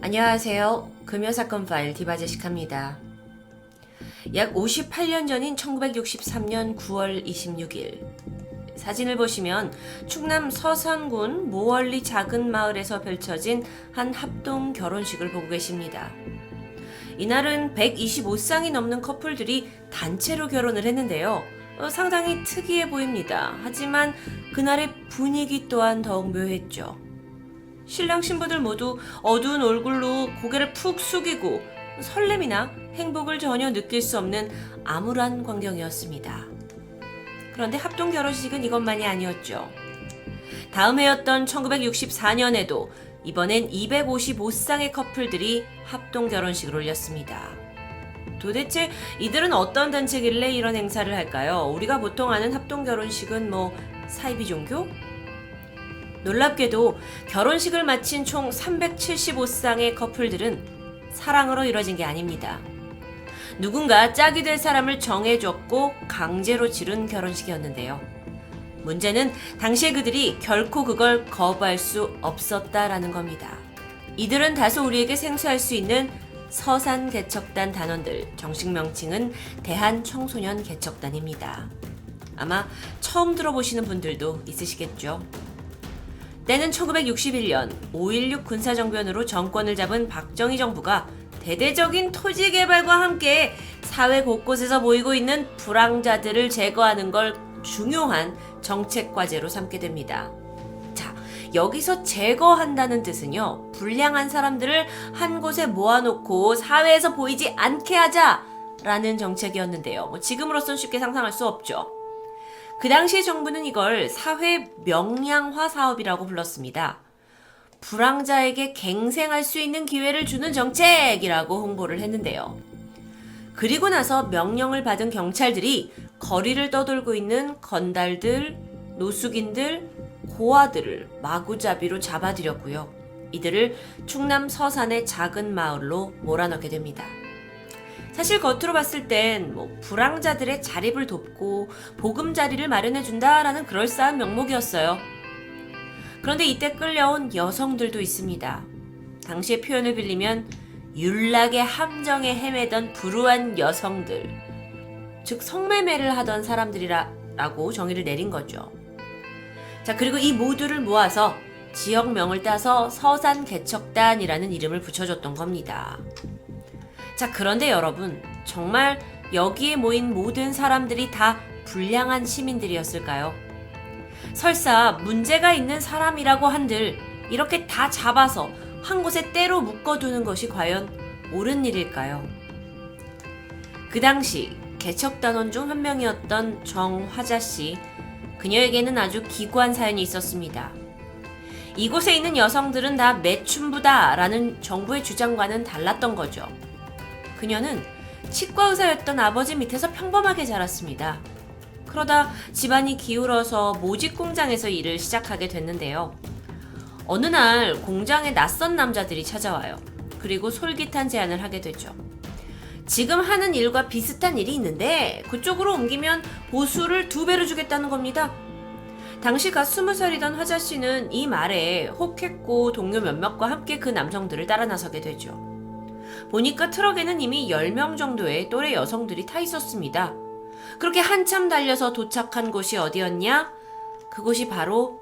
안녕하세요. 금요사건 파일 디바제시카입니다. 약 58년 전인 1963년 9월 26일 사진을 보시면 충남 서산군 모월리 작은 마을에서 펼쳐진 한 합동 결혼식을 보고 계십니다. 이날은 125쌍이 넘는 커플들이 단체로 결혼을 했는데요. 상당히 특이해 보입니다. 하지만 그날의 분위기 또한 더욱 묘했죠. 신랑 신부들 모두 어두운 얼굴로 고개를 푹 숙이고 설렘이나 행복을 전혀 느낄 수 없는 암울한 광경이었습니다. 그런데 합동 결혼식은 이것만이 아니었죠. 다음 해였던 1964년에도 이번엔 255쌍의 커플들이 합동 결혼식을 올렸습니다. 도대체 이들은 어떤 단체길래 이런 행사를 할까요? 우리가 보통 아는 합동 결혼식은 사이비 종교? 놀랍게도 결혼식을 마친 총 375쌍의 커플들은 사랑으로 이뤄진 게 아닙니다. 누군가 짝이 될 사람을 정해줬고 강제로 치른 결혼식이었는데요. 문제는 당시에 그들이 결코 그걸 거부할 수 없었다라는 겁니다. 이들은 다소 우리에게 생소할 수 있는 서산 개척단 단원들, 정식 명칭은 대한청소년 개척단입니다. 아마 처음 들어보시는 분들도 있으시겠죠. 때는 1961년 5.16 군사정변으로 정권을 잡은 박정희 정부가 대대적인 토지 개발과 함께 사회 곳곳에서 보이고 있는 불황자들을 제거하는 걸 중요한 정책 과제로 삼게 됩니다. 자, 여기서 제거한다는 뜻은요, 불량한 사람들을 한 곳에 모아놓고 사회에서 보이지 않게 하자라는 정책이었는데요. 지금으로선 쉽게 상상할 수 없죠. 그 당시에 정부는 이걸 사회 명량화 사업이라고 불렀습니다. 불황자에게 갱생할 수 있는 기회를 주는 정책이라고 홍보를 했는데요. 그리고 나서 명령을 받은 경찰들이 거리를 떠돌고 있는 건달들, 노숙인들, 고아들을 마구잡이로 잡아들였고요. 이들을 충남 서산의 작은 마을로 몰아넣게 됩니다. 사실 겉으로 봤을 땐 불황자들의 자립을 돕고 보금자리를 마련해준다라는 그럴싸한 명목이었어요. 그런데 이때 끌려온 여성들도 있습니다. 당시의 표현을 빌리면 윤락의 함정에 헤매던 불우한 여성들, 즉 성매매를 하던 사람들이라고 정의를 내린 거죠. 자, 그리고 이 모두를 모아서 지역명을 따서 서산개척단이라는 이름을 붙여줬던 겁니다. 자, 그런데 여러분, 정말 여기에 모인 모든 사람들이 다 불량한 시민들이었을까요? 설사 문제가 있는 사람이라고 한들 이렇게 다 잡아서 한 곳에 때로 묶어두는 것이 과연 옳은 일일까요? 그 당시 개척단원 중 한 명이었던 정화자 씨, 그녀에게는 아주 기구한 사연이 있었습니다. 이곳에 있는 여성들은 다 매춘부다라는 정부의 주장과는 달랐던 거죠. 그녀는 치과 의사였던 아버지 밑에서 평범하게 자랐습니다. 그러다 집안이 기울어서 모직 공장에서 일을 시작하게 됐는데요. 어느 날 공장에 낯선 남자들이 찾아와요. 그리고 솔깃한 제안을 하게 되죠. 지금 하는 일과 비슷한 일이 있는데 그쪽으로 옮기면 보수를 2배로 주겠다는 겁니다. 당시 갓 20살이던 화자 씨는 이 말에 혹했고 동료 몇몇과 함께 그 남성들을 따라 나서게 되죠. 보니까 트럭에는 이미 10명 정도의 또래 여성들이 타 있었습니다. 그렇게 한참 달려서 도착한 곳이 어디였냐? 그곳이 바로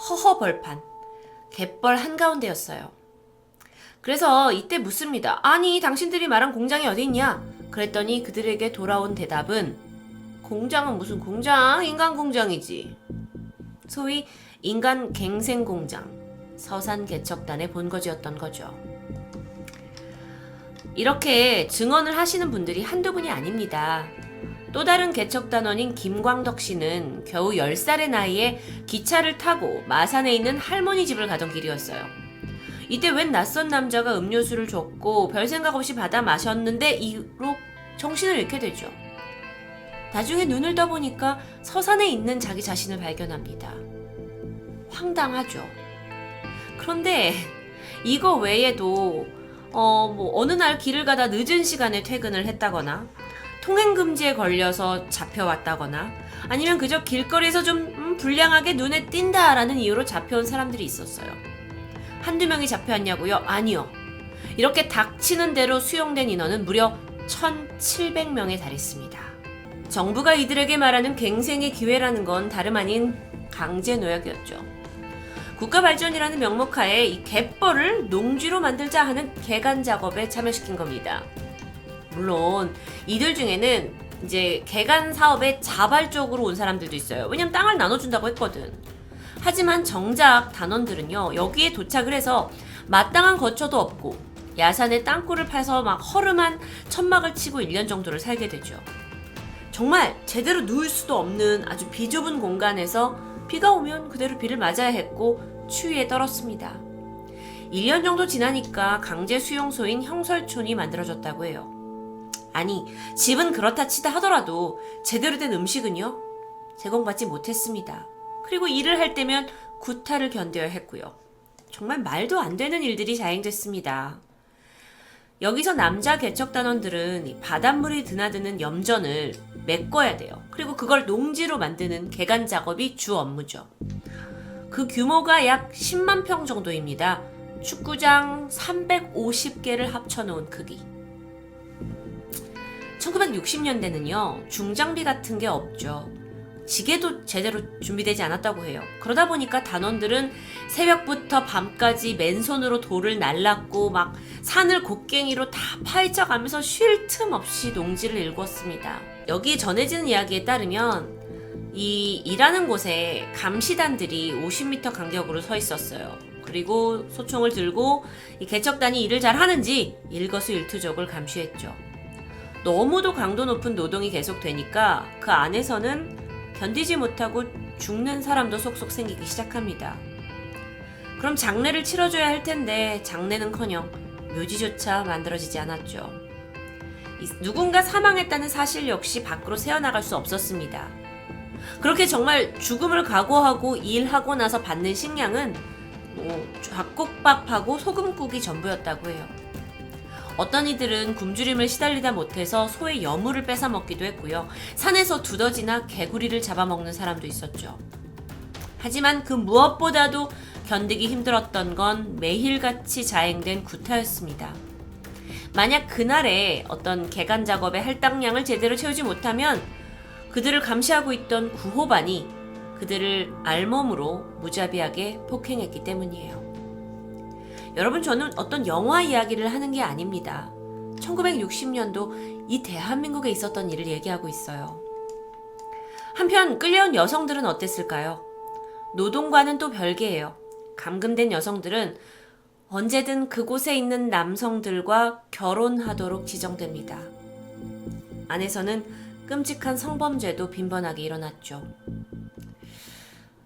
허허벌판, 갯벌 한가운데였어요. 그래서 이때 묻습니다. 아니, 당신들이 말한 공장이 어디 있냐? 그랬더니 그들에게 돌아온 대답은 공장은 무슨 공장? 인간 공장이지. 소위 인간 갱생 공장, 서산개척단의 본거지였던 거죠. 이렇게 증언을 하시는 분들이 한두 분이 아닙니다. 또 다른 개척단원인 김광덕 씨는 겨우 10살의 나이에 기차를 타고 마산에 있는 할머니 집을 가던 길이었어요. 이때 웬 낯선 남자가 음료수를 줬고 별 생각 없이 받아 마셨는데 이로 정신을 잃게 되죠. 나중에 눈을 떠보니까 서산에 있는 자기 자신을 발견합니다. 황당하죠. 그런데 이거 외에도 어느 날 길을 가다 늦은 시간에 퇴근을 했다거나 통행금지에 걸려서 잡혀왔다거나 아니면 그저 길거리에서 좀 불량하게 눈에 띈다라는 이유로 잡혀온 사람들이 있었어요. 한두 명이 잡혀왔냐고요? 아니요. 이렇게 닥치는 대로 수용된 인원은 무려 1,700명에 달했습니다. 정부가 이들에게 말하는 갱생의 기회라는 건 다름 아닌 강제노역이었죠. 국가발전이라는 명목하에 이 갯벌을 농지로 만들자 하는 개간 작업에 참여시킨 겁니다. 물론 이들 중에는 이제 개간 사업에 자발적으로 온 사람들도 있어요. 왜냐면 땅을 나눠준다고 했거든. 하지만 정작 단원들은요, 여기에 도착을 해서 마땅한 거처도 없고 야산에 땅굴을 파서 막 허름한 천막을 치고 1년 정도를 살게 되죠. 정말 제대로 누울 수도 없는 아주 비좁은 공간에서 비가 오면 그대로 비를 맞아야 했고 추위에 떨었습니다. 1년 정도 지나니까 강제 수용소인 형설촌이 만들어졌다고 해요. 아니, 집은 그렇다 치다 하더라도 제대로 된 음식은요, 제공받지 못했습니다. 그리고 일을 할 때면 구타를 견뎌야 했고요. 정말 말도 안 되는 일들이 자행됐습니다. 여기서 남자 개척단원들은 바닷물이 드나드는 염전을 메꿔야 돼요. 그리고 그걸 농지로 만드는 개간 작업이 주 업무죠. 그 규모가 약 10만 평 정도입니다. 축구장 350개를 합쳐놓은 크기. 1960년대는요, 중장비 같은 게 없죠. 지게도 제대로 준비되지 않았다고 해요. 그러다 보니까 단원들은 새벽부터 밤까지 맨손으로 돌을 날랐고 막 산을 곡괭이로 다 파헤쳐 가면서 쉴 틈 없이 농지를 일궜습니다. 여기에 전해지는 이야기에 따르면 이 일하는 곳에 감시단들이 50m 간격으로 서 있었어요. 그리고 소총을 들고 이 개척단이 일을 잘 하는지 일거수일투족을 감시했죠. 너무도 강도 높은 노동이 계속되니까 그 안에서는 견디지 못하고 죽는 사람도 속속 생기기 시작합니다. 그럼 장례를 치러줘야 할 텐데 장례는커녕 묘지조차 만들어지지 않았죠. 누군가 사망했다는 사실 역시 밖으로 새어나갈 수 없었습니다. 그렇게 정말 죽음을 각오하고 일하고 나서 받는 식량은 잡곡밥하고 소금국이 전부였다고 해요. 어떤 이들은 굶주림을 시달리다 못해서 소의 여물을 뺏어 먹기도 했고요. 산에서 두더지나 개구리를 잡아먹는 사람도 있었죠. 하지만 그 무엇보다도 견디기 힘들었던 건 매일같이 자행된 구타였습니다. 만약 그날에 어떤 개간 작업의 할당량을 제대로 채우지 못하면 그들을 감시하고 있던 구호반이 그들을 알몸으로 무자비하게 폭행했기 때문이에요. 여러분, 저는 어떤 영화 이야기를 하는 게 아닙니다. 1960년도 이 대한민국에 있었던 일을 얘기하고 있어요. 한편 끌려온 여성들은 어땠을까요? 노동과는 또 별개예요. 감금된 여성들은 언제든 그곳에 있는 남성들과 결혼하도록 지정됩니다. 안에서는 끔찍한 성범죄도 빈번하게 일어났죠.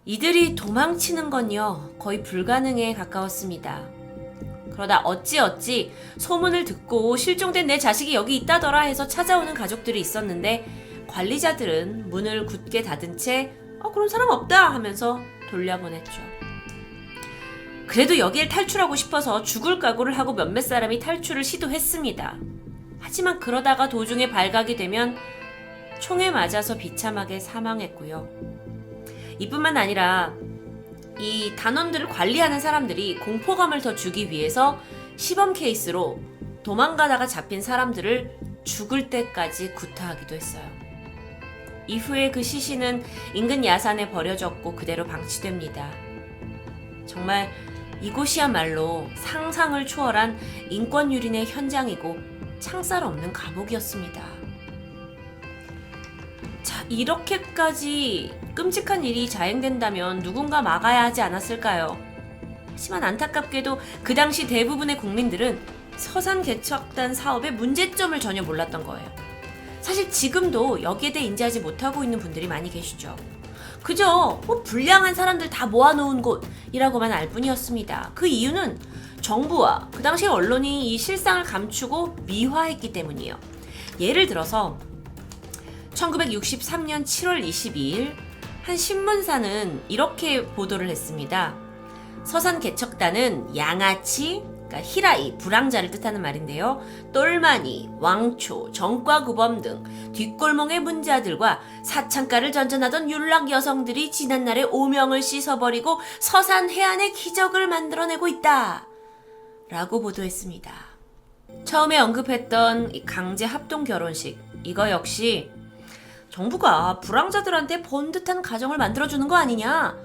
이들이 도망치는 건요, 거의 불가능에 가까웠습니다. 그러다 어찌 소문을 듣고 실종된 내 자식이 여기 있다더라 해서 찾아오는 가족들이 있었는데 관리자들은 문을 굳게 닫은 채 그런 사람 없다 하면서 돌려보냈죠. 그래도 여길 탈출하고 싶어서 죽을 각오를 하고 몇몇 사람이 탈출을 시도했습니다. 하지만 그러다가 도중에 발각이 되면 총에 맞아서 비참하게 사망했고요. 이뿐만 아니라 이 단원들을 관리하는 사람들이 공포감을 더 주기 위해서 시범 케이스로 도망가다가 잡힌 사람들을 죽을 때까지 구타하기도 했어요. 이후에 그 시신은 인근 야산에 버려졌고 그대로 방치됩니다. 정말 이곳이야말로 상상을 초월한 인권유린의 현장이고 창살 없는 감옥이었습니다. 자, 이렇게까지 끔찍한 일이 자행된다면 누군가 막아야 하지 않았을까요? 하지만 안타깝게도 그 당시 대부분의 국민들은 서산 개척단 사업의 문제점을 전혀 몰랐던 거예요. 사실 지금도 여기에 대해 인지하지 못하고 있는 분들이 많이 계시죠. 그저 불량한 사람들 다 모아놓은 곳이라고만 알 뿐이었습니다. 그 이유는 정부와 그 당시 언론이 이 실상을 감추고 미화했기 때문이에요. 예를 들어서 1963년 7월 22일 한 신문사는 이렇게 보도를 했습니다. 서산 개척단은 양아치, 그러니까 히라이, 불황자를 뜻하는 말인데요. 똘마니, 왕초, 정과구범 등 뒷골목의 문자들과 사창가를 전전하던 율락 여성들이 지난날의 오명을 씻어버리고 서산 해안의 기적을 만들어내고 있다 라고 보도했습니다. 처음에 언급했던 이 강제 합동 결혼식, 이거 역시 정부가 불황자들한테 번듯한 가정을 만들어주는 거 아니냐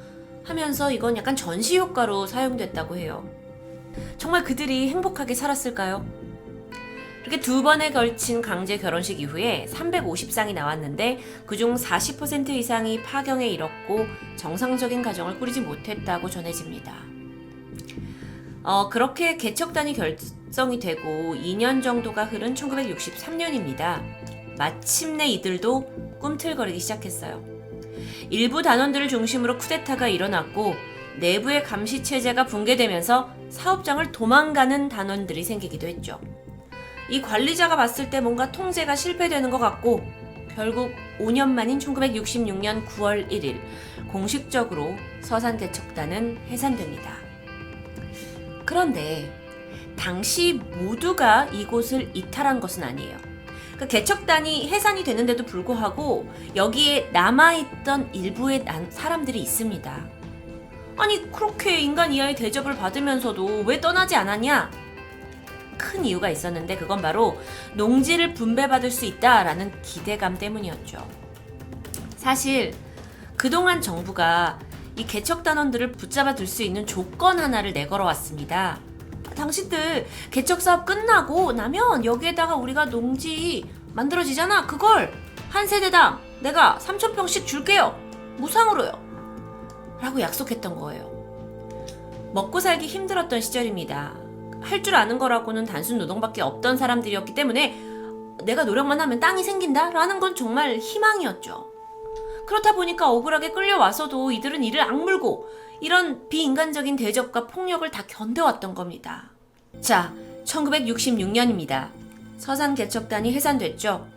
하면서 이건 약간 전시 효과로 사용됐다고 해요. 정말 그들이 행복하게 살았을까요? 이렇게 2번에 걸친 강제 결혼식 이후에 350쌍이 나왔는데 그중 40% 이상이 파경에 이뤘고 정상적인 가정을 꾸리지 못했다고 전해집니다. 그렇게 개척단이 결성이 되고 2년 정도가 흐른 1963년입니다. 마침내 이들도 꿈틀거리기 시작했어요. 일부 단원들을 중심으로 쿠데타가 일어났고 내부의 감시체제가 붕괴되면서 사업장을 도망가는 단원들이 생기기도 했죠. 이 관리자가 봤을 때 뭔가 통제가 실패되는 것 같고 결국 5년 만인 1966년 9월 1일 공식적으로 서산개척단은 해산됩니다. 그런데 당시 모두가 이곳을 이탈한 것은 아니에요. 그러니까 개척단이 해산이 되는데도 불구하고 여기에 남아있던 일부의 사람들이 있습니다. 아니 그렇게 인간 이하의 대접을 받으면서도 왜 떠나지 않았냐? 큰 이유가 있었는데 그건 바로 농지를 분배받을 수 있다라는 기대감 때문이었죠. 사실 그동안 정부가 이 개척단원들을 붙잡아 둘 수 있는 조건 하나를 내걸어 왔습니다. 당신들 개척사업 끝나고 나면 여기에다가 우리가 농지 만들어지잖아. 그걸 한 세대당 내가 3,000평씩 줄게요. 무상으로요. 라고 약속했던 거예요. 먹고 살기 힘들었던 시절입니다. 할 줄 아는 거라고는 단순 노동밖에 없던 사람들이었기 때문에 내가 노력만 하면 땅이 생긴다? 라는 건 정말 희망이었죠. 그렇다 보니까 억울하게 끌려와서도 이들은 이를 악물고 이런 비인간적인 대접과 폭력을 다 견뎌왔던 겁니다. 자, 1966년입니다. 서산개척단이 해산됐죠.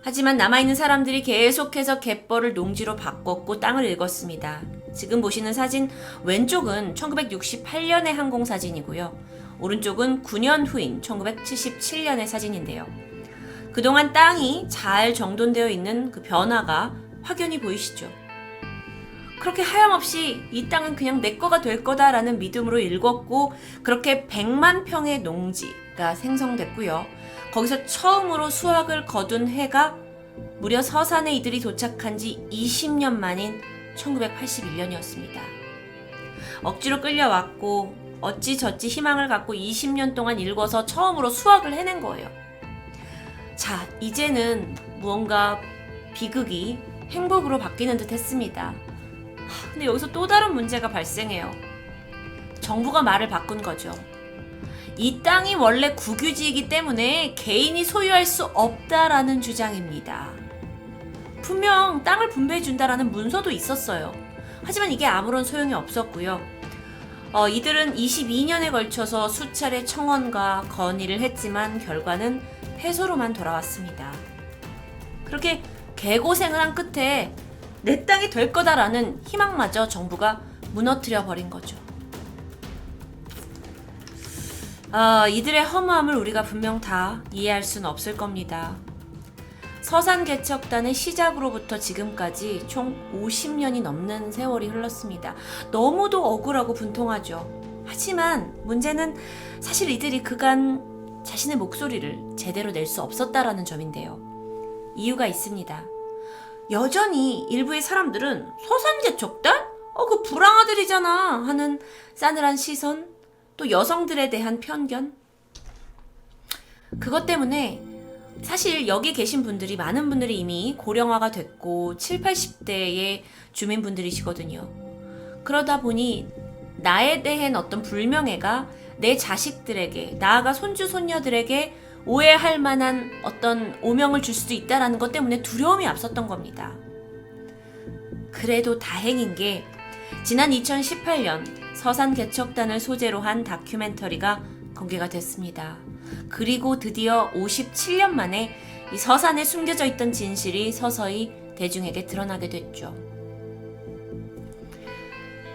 하지만 남아있는 사람들이 계속해서 갯벌을 농지로 바꿨고 땅을 읽었습니다. 지금 보시는 사진 왼쪽은 1968년의 항공사진이고요. 오른쪽은 9년 후인 1977년의 사진인데요. 그동안 땅이 잘 정돈되어 있는 그 변화가 확연히 보이시죠? 그렇게 하염없이 이 땅은 그냥 내 거가 될 거다라는 믿음으로 읽었고 그렇게 100만 평의 농지가 생성됐고요. 거기서 처음으로 수확을 거둔 해가 무려 서산에 이들이 도착한 지 20년 만인 1981년이었습니다. 억지로 끌려왔고 어찌저찌 희망을 갖고 20년 동안 일궈서 처음으로 수확을 해낸 거예요. 자, 이제는 무언가 비극이 행복으로 바뀌는 듯 했습니다. 근데 여기서 또 다른 문제가 발생해요. 정부가 말을 바꾼 거죠. 이 땅이 원래 국유지이기 때문에 개인이 소유할 수 없다라는 주장입니다. 분명 땅을 분배해준다라는 문서도 있었어요. 하지만 이게 아무런 소용이 없었고요. 이들은 22년에 걸쳐서 수차례 청원과 건의를 했지만 결과는 패소로만 돌아왔습니다. 그렇게 개고생을 한 끝에 내 땅이 될 거다라는 희망마저 정부가 무너뜨려 버린 거죠. 이들의 허무함을 우리가 분명 다 이해할 수는 없을 겁니다. 서산개척단의 시작으로부터 지금까지 총 50년이 넘는 세월이 흘렀습니다. 너무도 억울하고 분통하죠. 하지만 문제는 사실 이들이 그간 자신의 목소리를 제대로 낼 수 없었다라는 점인데요. 이유가 있습니다. 여전히 일부의 사람들은 서산개척단? 그 불황아들이잖아 하는 싸늘한 시선, 또 여성들에 대한 편견. 그것 때문에 사실 여기 계신 분들이 많은 분들이 이미 고령화가 됐고 7, 80대의 주민분들이시거든요. 그러다 보니 나에 대한 어떤 불명예가 내 자식들에게, 나아가 손주, 손녀들에게 오해할 만한 어떤 오명을 줄 수도 있다는 것 때문에 두려움이 앞섰던 겁니다. 그래도 다행인 게 지난 2018년 서산개척단을 소재로 한 다큐멘터리가 공개가 됐습니다. 그리고 드디어 57년 만에 이 서산에 숨겨져 있던 진실이 서서히 대중에게 드러나게 됐죠.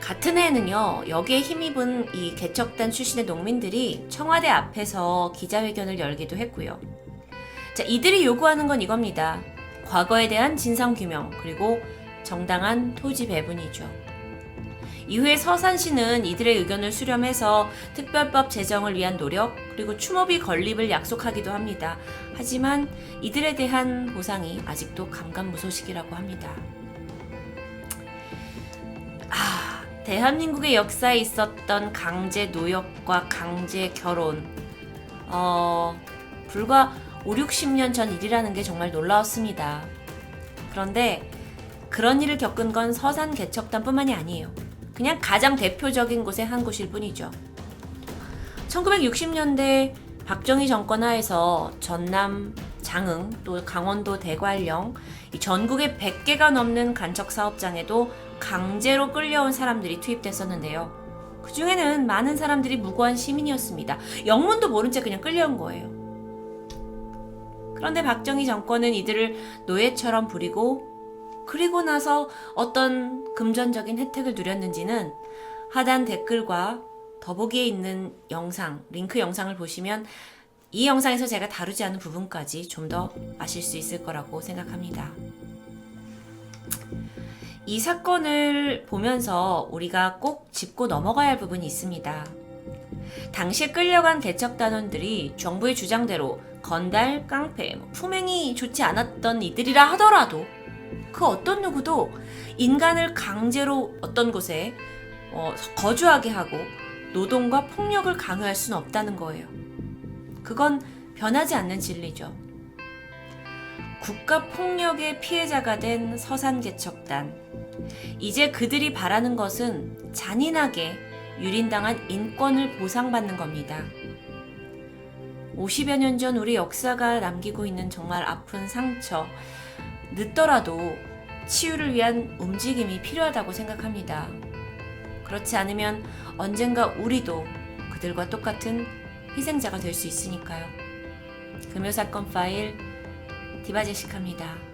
같은 해에는요, 여기에 힘입은 이 개척단 출신의 농민들이 청와대 앞에서 기자회견을 열기도 했고요. 자, 이들이 요구하는 건 이겁니다. 과거에 대한 진상규명, 그리고 정당한 토지 배분이죠. 이후에 서산시는 이들의 의견을 수렴해서 특별법 제정을 위한 노력, 그리고 추모비 건립을 약속하기도 합니다. 하지만 이들에 대한 보상이 아직도 감감무소식이라고 합니다. 대한민국의 역사에 있었던 강제 노역과 강제 결혼, 불과 5, 60년 전 일이라는 게 정말 놀라웠습니다. 그런데 그런 일을 겪은 건 서산 개척단뿐만이 아니에요. 그냥 가장 대표적인 곳의 한 곳일 뿐이죠. 1960년대 박정희 정권 하에서 전남, 장흥, 또 강원도 대관령 이 전국의 100개가 넘는 간척 사업장에도 강제로 끌려온 사람들이 투입됐었는데요. 그 중에는 많은 사람들이 무고한 시민이었습니다. 영문도 모른 채 그냥 끌려온 거예요. 그런데 박정희 정권은 이들을 노예처럼 부리고 그리고 나서 어떤 금전적인 혜택을 누렸는지는 하단 댓글과 더보기에 있는 영상, 링크 영상을 보시면 이 영상에서 제가 다루지 않은 부분까지 좀 더 아실 수 있을 거라고 생각합니다. 이 사건을 보면서 우리가 꼭 짚고 넘어가야 할 부분이 있습니다. 당시에 끌려간 개척단원들이 정부의 주장대로 건달, 깡패, 품행이 좋지 않았던 이들이라 하더라도 그 어떤 누구도 인간을 강제로 어떤 곳에 거주하게 하고 노동과 폭력을 강요할 수는 없다는 거예요. 그건 변하지 않는 진리죠. 국가폭력의 피해자가 된 서산개척단. 이제 그들이 바라는 것은 잔인하게 유린당한 인권을 보상받는 겁니다. 50여 년 전 우리 역사가 남기고 있는 정말 아픈 상처, 늦더라도 치유를 위한 움직임이 필요하다고 생각합니다. 그렇지 않으면 언젠가 우리도 그들과 똑같은 희생자가 될 수 있으니까요. 금요사건 파일 디바제시카입니다.